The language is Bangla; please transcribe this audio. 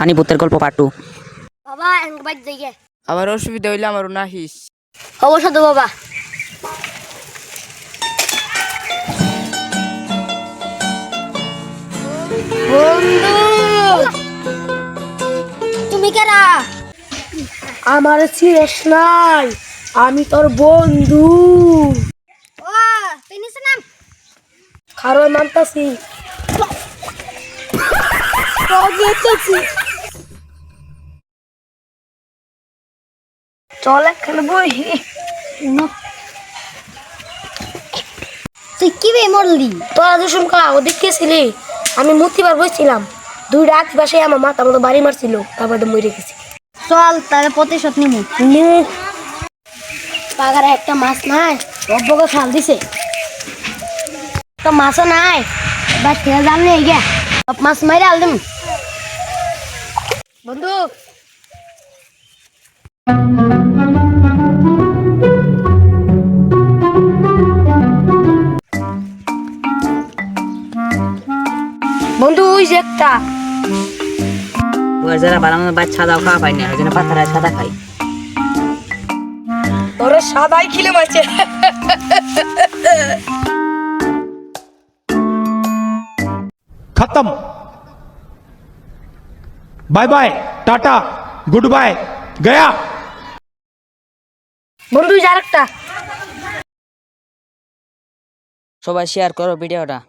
ফানি ভূতের গল্প পার্ট 2। বাবা এনকে বাইক যাইগে আবার অসুবিধা হইলে আমারও নাহিস। অবশ্য তো বাবা বন্ধু তুমি কেরা আমার চিরস নাই, আমি তোর বন্ধু। ও পেনিস নাম খারো নামতাছি চল এখানে বই। তুই কি বে মরলি তোরা দুজন কা ওদিক গেছিলি, আমি মূর্তিবার বসছিলাম, দুই রাত বাসে আমার মাথা মতো বাড়ি মারছিল, তারপরে মরে গেছি। চল তাহলে প্রতিশোধ নিমু পাগারে একটা মাছ নাই অব্বকে খাল দিছে তো মাছও নাই বাস খেয়ে জাল নেই গে সব মাছ মাইরে আল দিম বন্ধু বন্ধু ওই যে একটা ওর যারা বানানো বাদ সাদাও খাওয়া পায় না, ওই জন্য পাতারা সাদা খাই। ওরে সাদাই খিলে মারছে। खत्म। Bye bye, tata, goodbye, गया। বন্ধু যার একটা সবাই শেয়ার করো ভিডিওটা।